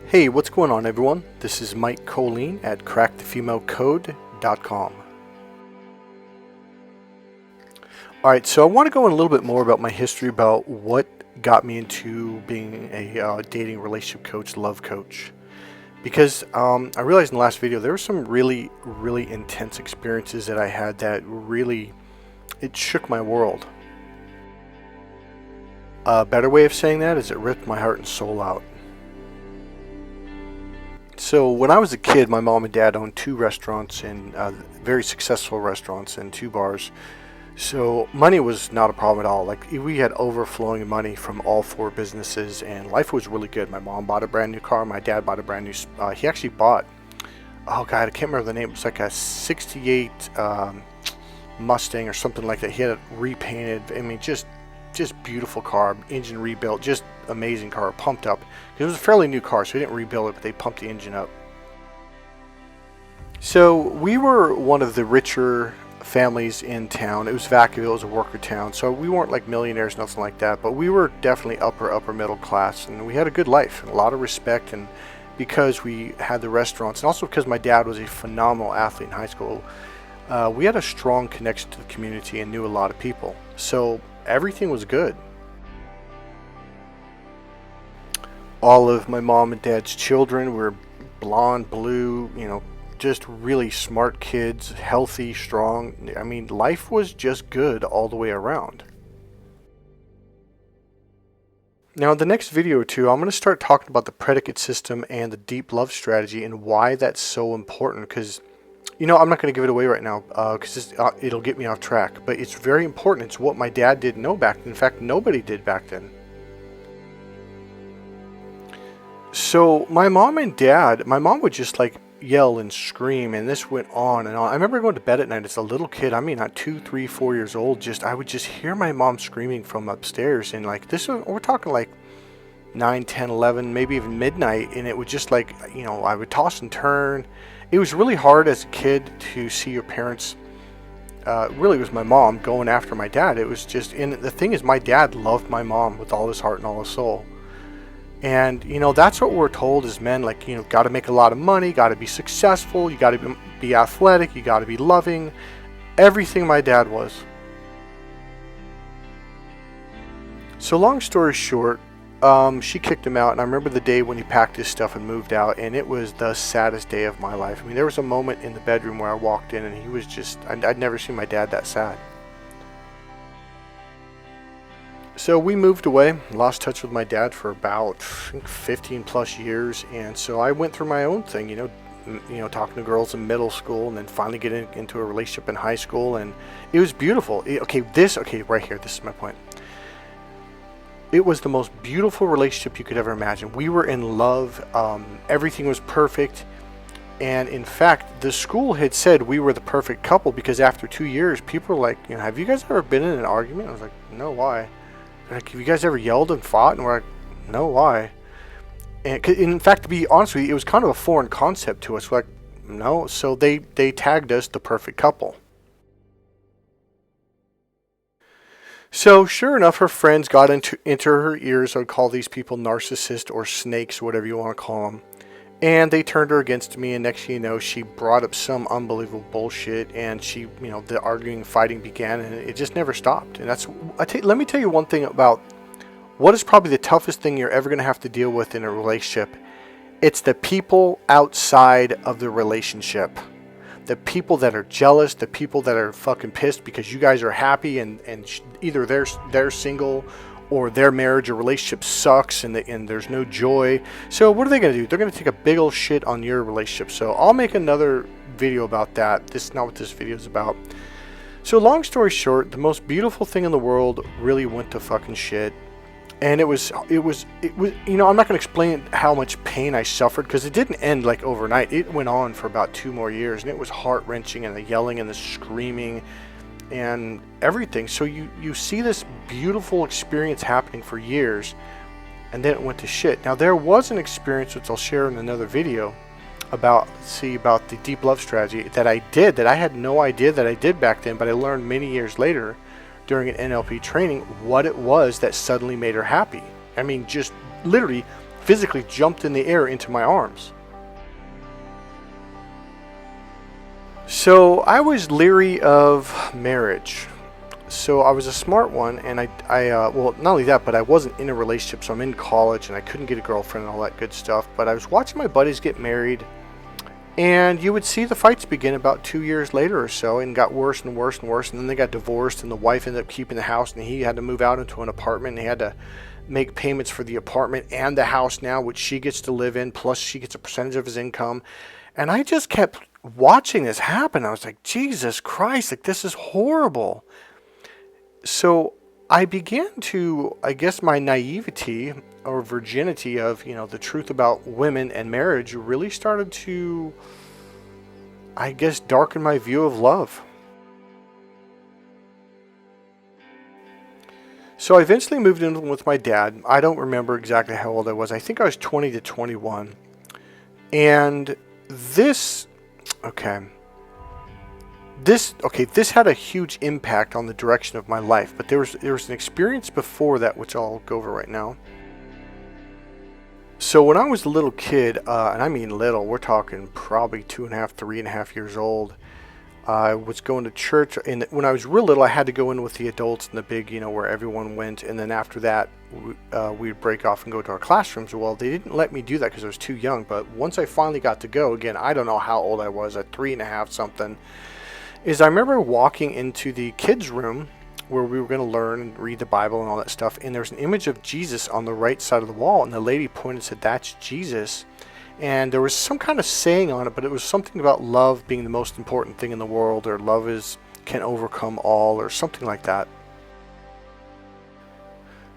Hey, what's going on everyone? This is Mike Kollin at crackthefemalecode.com. Alright, so I want to go in a little bit more about my history about what got me into being a dating relationship coach, love coach. Because I realized in the last video there were some really intense experiences that I had that really, it shook my world. A better way of saying that is it ripped my heart and soul out. So when I was a kid, my mom and dad owned two restaurants and very successful restaurants and two bars. So money was not a problem at all. Like we had overflowing money from all four businesses and life was really good. My mom bought a brand new car. My dad bought a brand new, he actually bought, oh God, I can't remember the name. It was like a 68 Mustang or something like that. He had it repainted. I mean, just beautiful car, engine rebuilt, just amazing car, pumped up. It was a fairly new car, so they didn't rebuild it, but they pumped the engine up. So we were one of the richer families in town. It was Vacaville, it was a worker town, so we weren't like millionaires, nothing like that, but we were definitely upper middle class, and we had a good life and a lot of respect. And because we had the restaurants, and also because my dad was a phenomenal athlete in high school, we had a strong connection to the community and knew a lot of people. So everything was good. All of my mom and dad's children were blonde, blue, just really smart kids, healthy, strong. I mean, life was just good all the way around. Now, in the next video or two, I'm going to start talking about the predicate system and the deep love strategy and why that's so important. Because, I'm not going to give it away right now because it'll get me off track. But it's very important. It's what my dad didn't know back then. In fact, nobody did back then. So my mom would just like yell and scream, and this went on and on. I remember going to bed at night as a little kid. I mean, not 2, 3, 4 years old. I would just hear my mom screaming from upstairs, and like we're talking like 9, 10, 11, maybe even midnight, and it would just like, I would toss and turn. It was really hard as a kid to see your parents. Really, it was my mom going after my dad. It was just, and the thing is, my dad loved my mom with all his heart and all his soul. And, that's what we're told as men, like, got to make a lot of money, got to be successful, you got to be athletic, you got to be loving. Everything my dad was. So long story short, she kicked him out, and I remember the day when he packed his stuff and moved out, and it was the saddest day of my life. I mean, there was a moment in the bedroom where I walked in, and he was just, I'd never seen my dad that sad. So we moved away, lost touch with my dad for about 15 plus years, and so I went through my own thing, talking to girls in middle school, and then finally getting into a relationship in high school, and it was beautiful. Right here, this is my point. It was the most beautiful relationship you could ever imagine. We were in love, everything was perfect, and in fact, the school had said we were the perfect couple because after 2 years, people were like, have you guys ever been in an argument? I was like, no, why? Like, have you guys ever yelled and fought? And we're like, no, why? And in fact, to be honest with you, it was kind of a foreign concept to us. We're like, no. So they tagged us the perfect couple. So sure enough, her friends got into her ears. I would call these people narcissists or snakes, whatever you want to call them. And they turned her against me, and next thing you know, she brought up some unbelievable bullshit, and she, the arguing, fighting began, and it just never stopped. And let me tell you one thing about what is probably the toughest thing you're ever going to have to deal with in a relationship. It's the people outside of the relationship. The people that are jealous, the people that are fucking pissed because you guys are happy, and either they're single, or their marriage or relationship sucks and there's no joy. So what are they going to do? They're going to take a big old shit on your relationship. So I'll make another video about that. This is not what this video is about. So long story short, the most beautiful thing in the world really went to fucking shit. And it was I'm not going to explain how much pain I suffered because it didn't end like overnight. It went on for about 2 more years, and it was heart-wrenching, and the yelling and the screaming and everything. So you see this beautiful experience happening for years, and then it went to shit. Now there was an experience which I'll share in another video about the deep love strategy that I had no idea that I did back then, but I learned many years later during an NLP training what it was that suddenly made her happy. I mean, just literally physically jumped in the air into my arms. So I was leery of marriage. So I was a smart one, and well, not only that, but I wasn't in a relationship, so I'm in college, and I couldn't get a girlfriend and all that good stuff. But I was watching my buddies get married, and you would see the fights begin about 2 years later or so, and got worse and worse and worse, and then they got divorced, and the wife ended up keeping the house, and he had to move out into an apartment, and he had to make payments for the apartment and the house now, which she gets to live in, plus she gets a percentage of his income. And I just kept watching this happen. I was like, Jesus Christ, like, this is horrible. So I began to, I guess my naivety or virginity of, the truth about women and marriage really started to, I guess, darken my view of love. So I eventually moved in with my dad. I don't remember exactly how old I was. I think I was 20 to 21. And this had a huge impact on the direction of my life. But there was an experience before that, which I'll go over right now. So when I was a little kid, and I mean little, we're talking probably 2.5, 3.5 years old, I was going to church, and when I was real little, I had to go in with the adults in the big, where everyone went, and then after that, we'd break off and go to our classrooms. Well, they didn't let me do that because I was too young, but once I finally got to go, again, I don't know how old I was, at 3.5 something, is I remember walking into the kids' room where we were going to learn and read the Bible and all that stuff, and there's an image of Jesus on the right side of the wall, and the lady pointed and said, "That's Jesus." And there was some kind of saying on it, but it was something about love being the most important thing in the world, or love can overcome all, or something like that.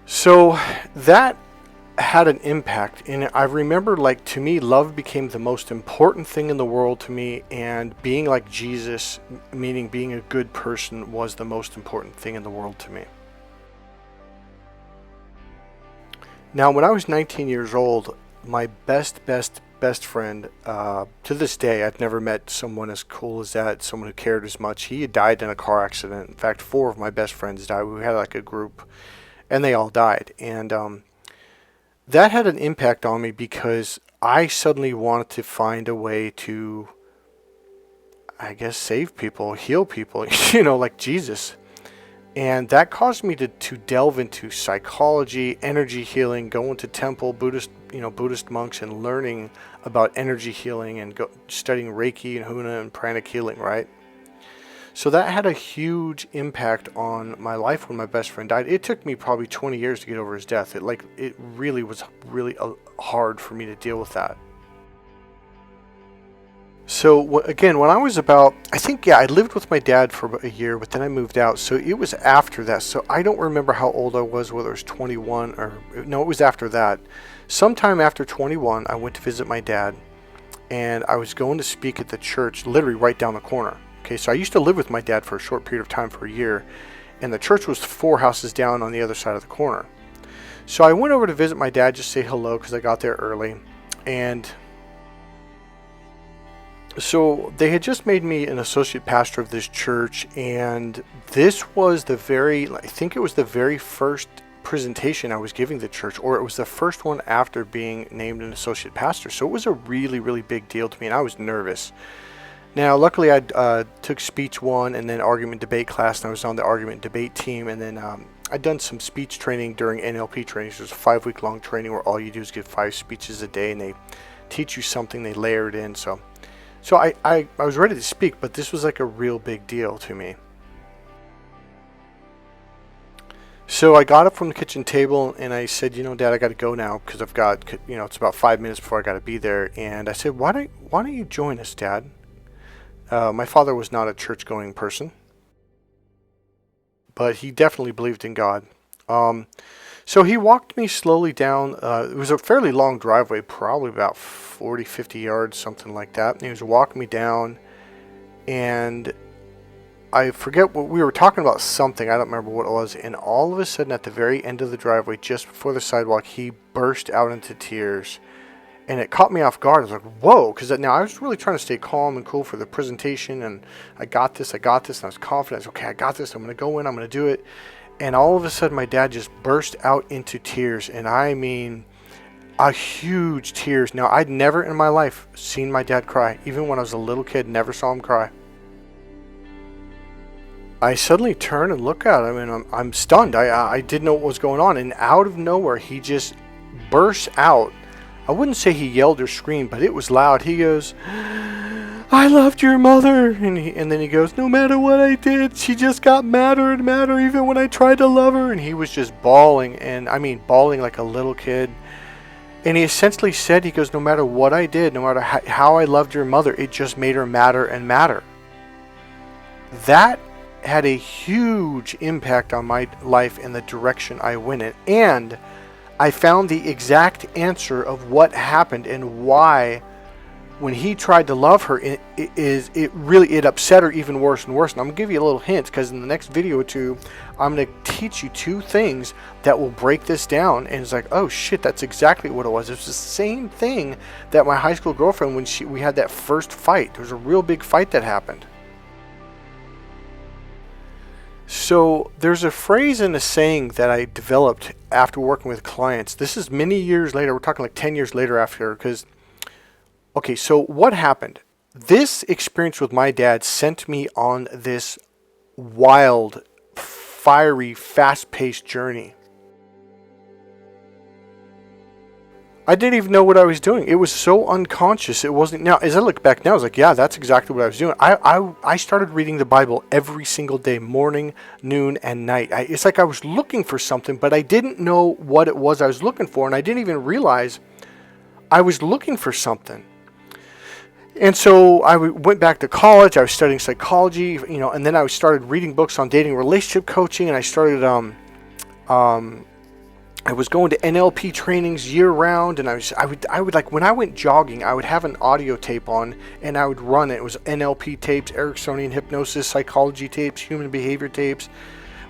So that had an impact, and I remember, to me, love became the most important thing in the world to me, and being like Jesus, meaning being a good person, was the most important thing in the world to me. Now, when I was 19 years old, my best friend, to this day, I've never met someone as cool as that, someone who cared as much. He had died in a car accident. In fact, 4 of my best friends died. We had a group, and they all died. And that had an impact on me because I suddenly wanted to find a way to, I guess, save people, heal people, like Jesus. And that caused me to delve into psychology, energy healing, going to temple, Buddhist monks, and learning about energy healing, and studying Reiki and Huna and pranic healing, right? So that had a huge impact on my life when my best friend died. It took me probably 20 years to get over his death. It really was hard for me to deal with that. So again, when I was about, I lived with my dad for about a year, but then I moved out. So it was after that. So I don't remember how old I was, whether it was 21 or, no, it was after that. Sometime after 21, I went to visit my dad, and I was going to speak at the church, literally right down the corner. Okay, so I used to live with my dad for a short period of time, for a year, and the church was 4 houses down on the other side of the corner. So I went over to visit my dad, just say hello, because I got there early, and so they had just made me an associate pastor of this church, and this was I think it was the very first presentation I was giving the church, or it was the first one after being named an associate pastor. So it was a really, really big deal to me, and I was nervous. Now, luckily, I took speech 1 and then argument debate class, and I was on the argument debate team, and then I'd done some speech training during NLP training. So it was a 5-week-long training where all you do is give 5 speeches a day, and they teach you something, they layer it in. So I was ready to speak, but this was like a real big deal to me. So I got up from the kitchen table, and I said, Dad, I got to go now, because I've got, it's about 5 minutes before I got to be there. And I said, why don't you join us, Dad? My father was not a church-going person, but he definitely believed in God. So he walked me slowly down. It was a fairly long driveway, probably about 40, 50 yards, something like that. And he was walking me down, and I forget what we were talking about, something. I don't remember what it was. And all of a sudden, at the very end of the driveway, just before the sidewalk, he burst out into tears. And it caught me off guard. I was like, whoa, because now I was really trying to stay calm and cool for the presentation, and I got this, and I was confident. I was, okay, I got this, I'm going to go in, I'm going to do it. And all of a sudden, my dad just burst out into tears, and I mean, a huge tears. Now, I'd never in my life seen my dad cry. Even when I was a little kid, never saw him cry. I suddenly turn and look at him, and I'm stunned. I didn't know what was going on, and out of nowhere, he just bursts out. I wouldn't say he yelled or screamed, but it was loud. He goes, "I loved your mother," and then he goes, "No matter what I did, she just got madder and madder, even when I tried to love her." And he was just bawling, and I mean bawling like a little kid. And he essentially said, he goes, "No matter what I did, no matter how I loved your mother, it just made her madder and madder." That had a huge impact on my life and the direction I went in. And I found the exact answer of what happened and why, when he tried to love her, it upset her even worse and worse. And I'm going to give you a little hint, because in the next video or two, I'm going to teach you 2 things that will break this down. And it's like, oh shit, that's exactly what it was. It's the same thing that my high school girlfriend, when we had that first fight. There was a real big fight that happened. So there's a phrase and a saying that I developed after working with clients. This is many years later. We're talking like 10 years later after, because, okay, so what happened? This experience with my dad sent me on this wild, fiery, fast-paced journey. I didn't even know what I was doing. It was so unconscious. It wasn't. Now, as I look back now, I was like, yeah, that's exactly what I was doing. I started reading the Bible every single day, morning, noon, and night. It's like I was looking for something, but I didn't know what it was I was looking for, and I didn't even realize I was looking for something. And so I went back to college. I was studying psychology, and then I started reading books on dating, relationship coaching, and I started I was going to NLP trainings year round, and I would like, when I went jogging, I would have an audio tape on and I would run it. It was NLP tapes, Ericksonian hypnosis, psychology tapes, human behavior tapes,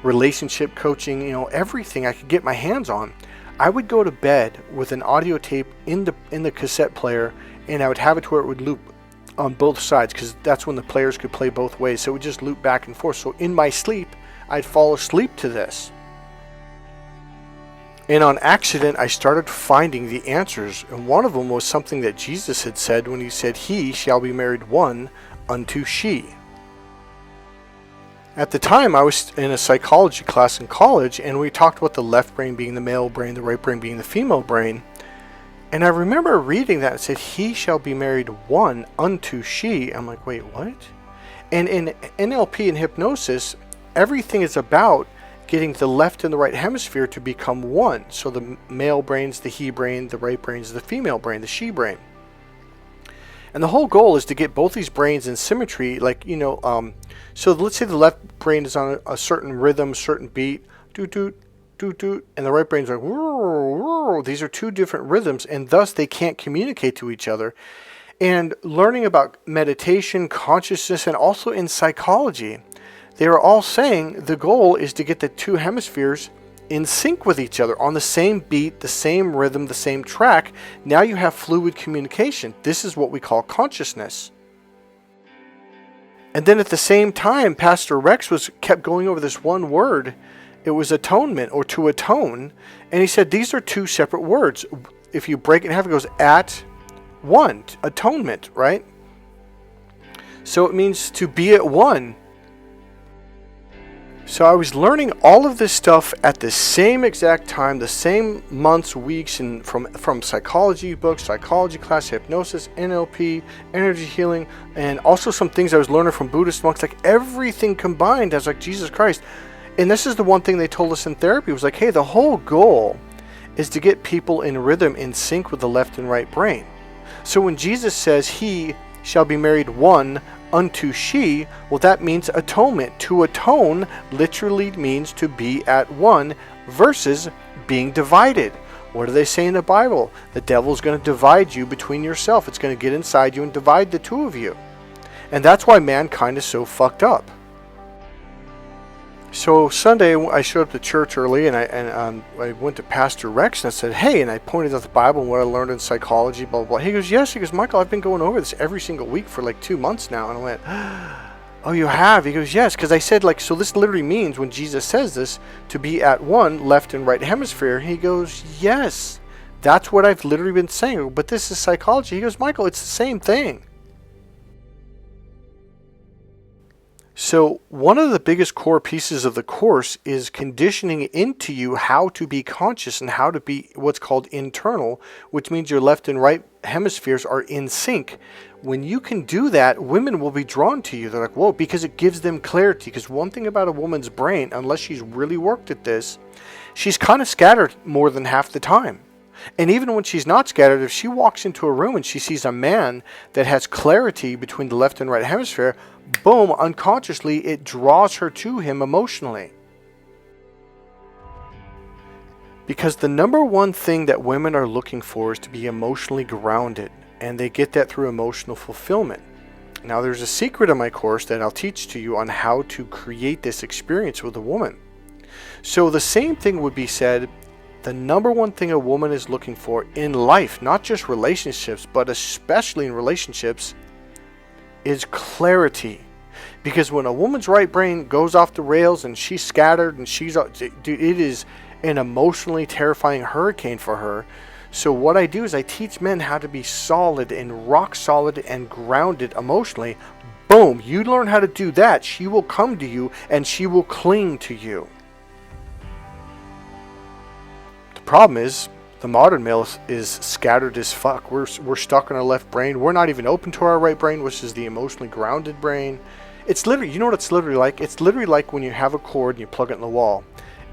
relationship coaching, everything I could get my hands on. I would go to bed with an audio tape in the cassette player, and I would have it to where it would loop on both sides, because that's when the players could play both ways. So it would just loop back and forth. So in my sleep, I'd fall asleep to this. And on accident, I started finding the answers. And one of them was something that Jesus had said when he said, "He shall be married one unto she." At the time, I was in a psychology class in college, and we talked about the left brain being the male brain, the right brain being the female brain. And I remember reading that and said, "He shall be married one unto she." I'm like, wait, what? And in NLP and hypnosis, everything is about getting the left and the right hemisphere to become one. So the male brain's the he brain, the right brain's the female brain, the she brain. And the whole goal is to get both these brains in symmetry, so let's say the left brain is on a certain rhythm, certain beat, doot, doot, doot, doot, and the right brain's like, whirr, whirr. These are 2 different rhythms, and thus they can't communicate to each other. And learning about meditation, consciousness, and also in psychology, they are all saying the goal is to get the 2 hemispheres in sync with each other, on the same beat, the same rhythm, the same track. Now you have fluid communication. This is what we call consciousness. And then at the same time, Pastor Rex kept going over this one word. It was atonement, or to atone. And he said these are 2 separate words. If you break it in half, it goes at one, atonement, right? So it means to be at one. So I was learning all of this stuff at the same exact time, the same months, weeks, and from psychology books, psychology class, hypnosis, NLP, energy healing, and also some things I was learning from Buddhist monks. Like everything combined, I was like, Jesus Christ. And this is the one thing they told us in therapy. It was like, hey, the whole goal is to get people in rhythm, in sync with the left and right brain. So when Jesus says he shall be married one unto she, well, that means atonement. To atone literally means to be at one versus being divided. What do they say in the Bible? The devil's going to divide you between yourself. It's going to get inside you and divide the 2 of you. And that's why mankind is so fucked up. So Sunday, I showed up to church early, and I went to Pastor Rex, and I said, hey, and I pointed out the Bible and what I learned in psychology, blah, blah, blah. He goes, yes. He goes, Michael, I've been going over this every single week for like 2 months now. And I went, oh, you have? He goes, yes. Because I said, so this literally means when Jesus says this, to be at one left and right hemisphere. He goes, yes. That's what I've literally been saying. But this is psychology. He goes, Michael, it's the same thing. So one of the biggest core pieces of the course is conditioning into you how to be conscious and how to be what's called internal, which means your left and right hemispheres are in sync. When you can do that, women will be drawn to you. They're like, whoa, because it gives them clarity. Because one thing about a woman's brain, unless she's really worked at this, she's kind of scattered more than half the time. And even when she's not scattered, if she walks into a room and she sees a man that has clarity between the left and right hemisphere, boom, unconsciously, it draws her to him emotionally. Because the number one thing that women are looking for is to be emotionally grounded, and they get that through emotional fulfillment. Now, there's a secret in my course that I'll teach to you on how to create this experience with a woman. So the same thing would be said. The number one thing a woman is looking for in life, not just relationships, but especially in relationships, is clarity. Because when a woman's right brain goes off the rails and she's scattered and it is an emotionally terrifying hurricane for her. So what I do is I teach men how to be solid and rock solid and grounded emotionally. Boom, you learn how to do that, she will come to you and she will cling to you. Problem is, the modern male is scattered as fuck. We're stuck in our left brain. We're not even open to our right brain, which is the emotionally grounded brain. It's literally, you know what it's literally like? It's literally like when you have a cord and you plug it in the wall.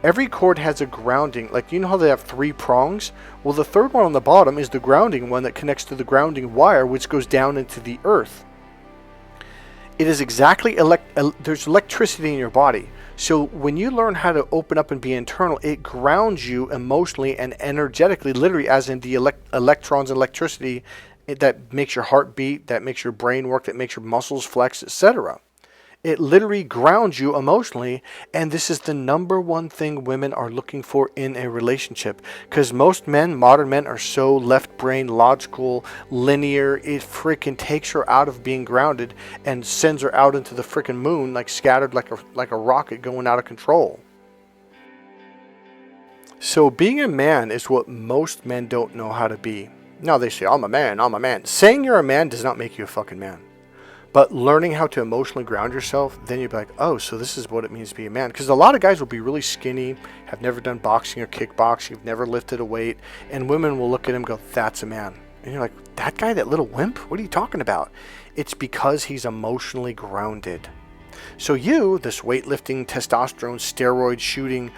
Every cord has a grounding, like you know how they have 3 prongs? Well, the third one on the bottom is the grounding one that connects to the grounding wire, which goes down into the earth. It is exactly, there's electricity in your body. So when you learn how to open up and be internal, it grounds you emotionally and energetically, literally as in the electrons and electricity that makes your heart beat, that makes your brain work, that makes your muscles flex, etc. It literally grounds you emotionally, and this is the number one thing women are looking for in a relationship. Because most men, modern men, are so left brain, logical, linear, it freaking takes her out of being grounded and sends her out into the freaking moon, like scattered like a rocket going out of control. So being a man is what most men don't know how to be. Now they say, I'm a man, I'm a man. Saying you're a man does not make you a fucking man. But learning how to emotionally ground yourself, then you'll be like, oh, so this is what it means to be a man. Because a lot of guys will be really skinny, have never done boxing or kickboxing, have never lifted a weight, and women will look at him and go, that's a man. And you're like, that guy, that little wimp? What are you talking about? It's because he's emotionally grounded. So you, this weightlifting, testosterone, steroid shooting,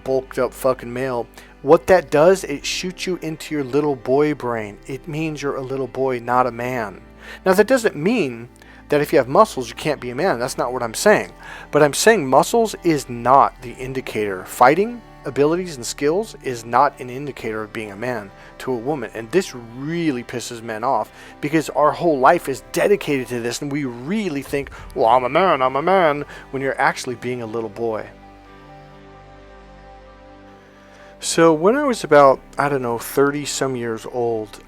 bulked up fucking male, what that does, it shoots you into your little boy brain. It means you're a little boy, not a man. Now, that doesn't mean that if you have muscles, you can't be a man. That's not what I'm saying. But I'm saying muscles is not the indicator. Fighting abilities and skills is not an indicator of being a man to a woman. And this really pisses men off because our whole life is dedicated to this. And we really think, well, I'm a man, when you're actually being a little boy. So when I was about, 30 some years old,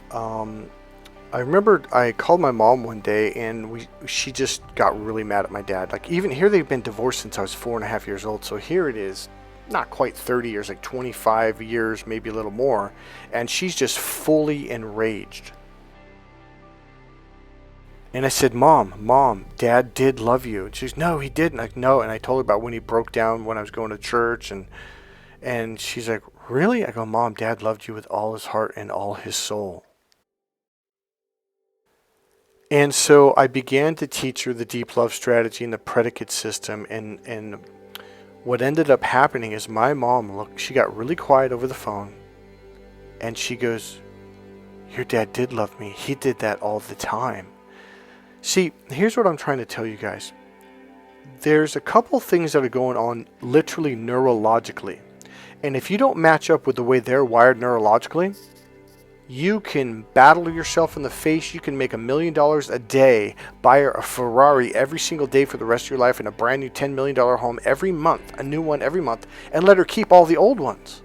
I remember I called my mom one day and she just got really mad at my dad. Like, even here, they've been divorced since I was 4.5 years old. So here it is, not quite 30 years, like 25 years, maybe a little more. And she's just fully enraged. And I said, Mom, Dad did love you. And she's, no, he didn't. Like, no. And I told her about when he broke down when I was going to church. And she's like, really? I go, Mom, Dad loved you with all his heart and all his soul. And so I began to teach her the deep love strategy and the predicate system. And what ended up happening is my mom, she got really quiet over the phone. And she goes, your dad did love me. He did that all the time. See, here's what I'm trying to tell you guys. There's a couple things that are going on literally neurologically. And if you don't match up with the way they're wired neurologically, you can battle yourself in the face. You can make $1 million a day, buy a Ferrari every single day for the rest of your life, and a brand new $10 million home every month, a new one every month, and let her keep all the old ones.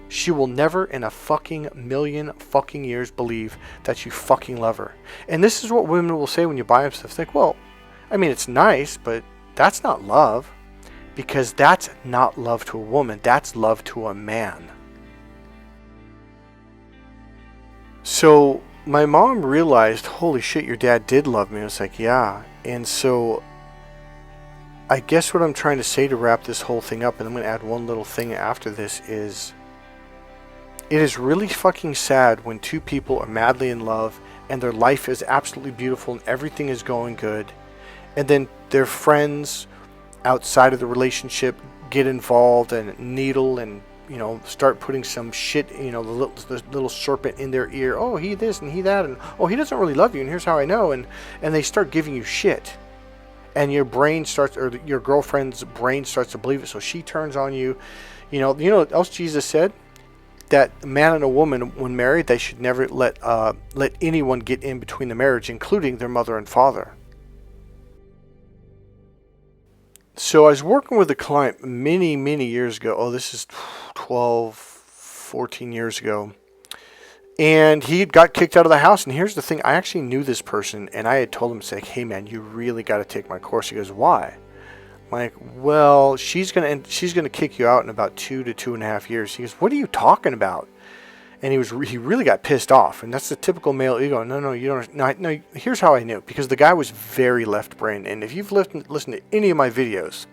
She will never in a fucking million fucking years believe that you fucking love her. And this is what women will say when you buy them stuff. It's like, well, it's nice, but that's not love. Because that's not love to a woman. That's love to a man. So my mom realized, holy shit, your dad did love me. I was like, yeah. And so I guess what I'm trying to say to wrap this whole thing up, and I'm going to add one little thing after this, is it is really fucking sad when two people are madly in love and their life is absolutely beautiful and everything is going good, and then their friends outside of the relationship get involved and needle and, you know, start putting some shit, you know, the little serpent in their ear. Oh, he this and he that, and oh, he doesn't really love you, and here's how I know, and they start giving you shit. And your brain starts, or your girlfriend's brain starts to believe it, so she turns on you. You know what else Jesus said? That a man and a woman, when married, they should never let anyone get in between the marriage, including their mother and father. So I was working with a client many, many years ago. Oh, this is 12, 14 years ago. And he got kicked out of the house. And here's the thing. I actually knew this person. And I had told him, say, hey, man, you really got to take my course. He goes, why? I'm like, well, she's gonna kick you out in about 2 to 2.5 years. He goes, what are you talking about? And he really got pissed off. And that's the typical male ego. No, you don't. No, here's how I knew. Because the guy was very left-brained. And if you've listened to any of my videos,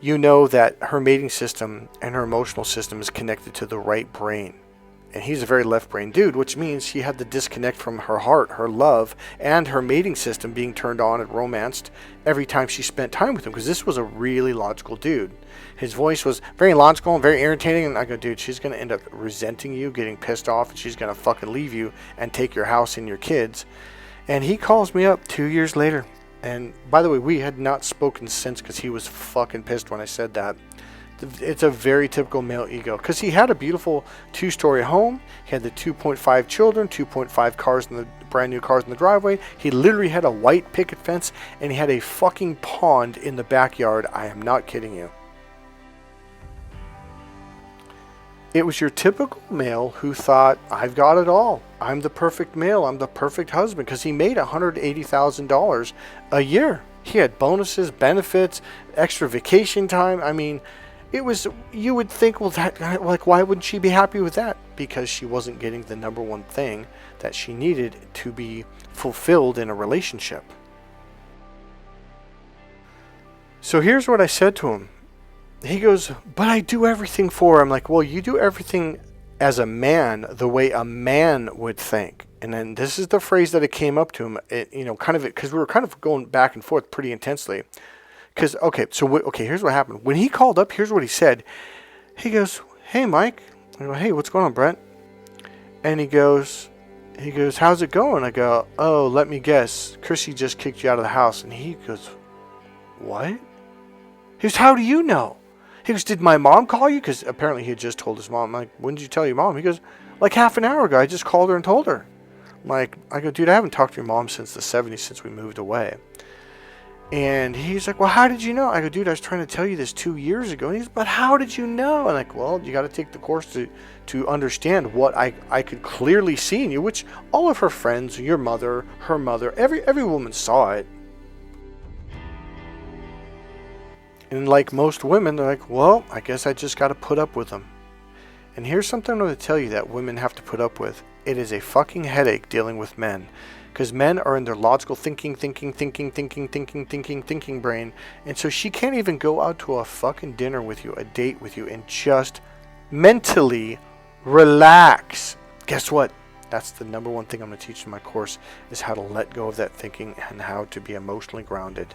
you know that her mating system and her emotional system is connected to the right brain. And he's a very left-brained dude, which means she had the disconnect from her heart, her love, and her mating system being turned on and romanced every time she spent time with him, because this was a really logical dude. His voice was very logical and very irritating, and I go, dude, she's going to end up resenting you, getting pissed off, and she's going to fucking leave you and take your house and your kids. And he calls me up 2 years later. And by the way, we had not spoken since, because he was fucking pissed when I said that. It's a very typical male ego, because he had a beautiful 2-story home. He had the 2.5 children, 2.5 cars in the brand new cars in the driveway. He literally had a white picket fence, and he had a fucking pond in the backyard. I am not kidding you. It was your typical male who thought, I've got it all. I'm the perfect male. I'm the perfect husband, because he made $180,000 a year. He had bonuses, benefits, extra vacation time. I mean, it was, you would think, well, that, like, why wouldn't she be happy with that? Because she wasn't getting the number one thing that she needed to be fulfilled in a relationship. So here's what I said to him. He goes, but I do everything for her. I'm like, well, you do everything as a man the way a man would think. And then this is the phrase that it came up to him, because we were kind of going back and forth pretty intensely. Because, here's what happened. When he called up, here's what he said. He goes, hey, Mike. I go, hey, what's going on, Brent? And he goes, how's it going? I go, oh, let me guess. Chrissy just kicked you out of the house. And he goes, what? He goes, how do you know? He goes, did my mom call you? Because apparently he had just told his mom. I'm like, when did you tell your mom? He goes, like half an hour ago. I just called her and told her. I go, dude, I haven't talked to your mom since the 70s, since we moved away. And he's like, well, how did you know? I go, dude, I was trying to tell you this 2 years ago. And he's, but how did you know? I'm like, well, you got to take the course to understand what I could clearly see in you, which all of her friends, your mother, her mother, every woman saw it. And like most women, they're like, well, I guess I just got to put up with them. And here's something I'm going to tell you that women have to put up with. It is a fucking headache dealing with men. Because men are in their logical thinking brain. And so she can't even go out to a fucking dinner with you, a date with you, and just mentally relax. Guess what? That's the number one thing I'm going to teach in my course, is how to let go of that thinking and how to be emotionally grounded.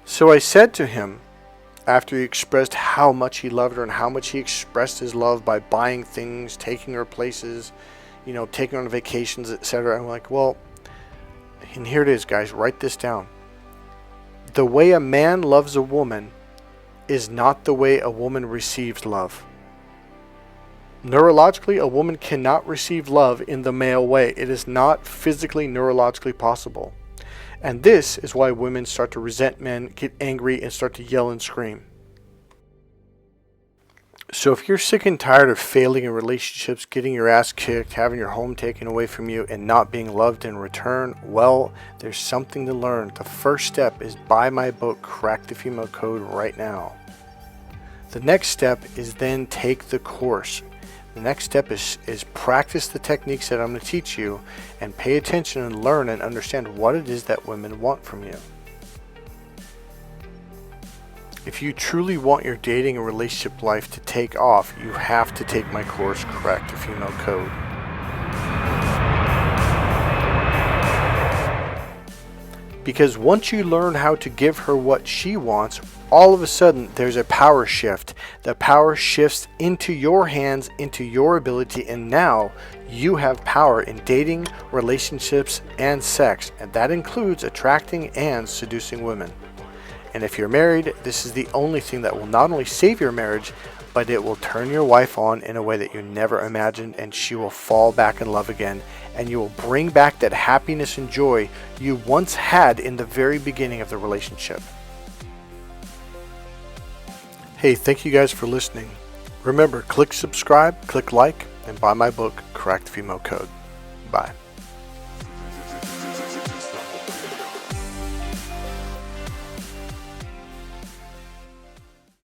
So I said to him, after he expressed how much he loved her and how much he expressed his love by buying things, taking her places, taking her on vacations, etc. I'm like, well, and here it is, guys, write this down. The way a man loves a woman is not the way a woman receives love. Neurologically, a woman cannot receive love in the male way. It is not physically, neurologically possible. And this is why women start to resent men, get angry, and start to yell and scream. So if you're sick and tired of failing in relationships, getting your ass kicked, having your home taken away from you, and not being loved in return, well, there's something to learn. The first step is buy my book, Crack the Female Code, right now. The next step is then take the course. The next step is practice the techniques that I'm going to teach you and pay attention and learn and understand what it is that women want from you. If you truly want your dating and relationship life to take off, you have to take my course, Correct the Female Code. Because once you learn how to give her what she wants, all of a sudden there's a power shift. The power shifts into your hands, into your ability, and now you have power in dating, relationships, and sex. And that includes attracting and seducing women. And if you're married, this is the only thing that will not only save your marriage, but it will turn your wife on in a way that you never imagined, and she will fall back in love again, and you will bring back that happiness and joy you once had in the very beginning of the relationship. Hey, thank you guys for listening. Remember, click subscribe, click like, and buy my book, Correct the Female Code. Bye.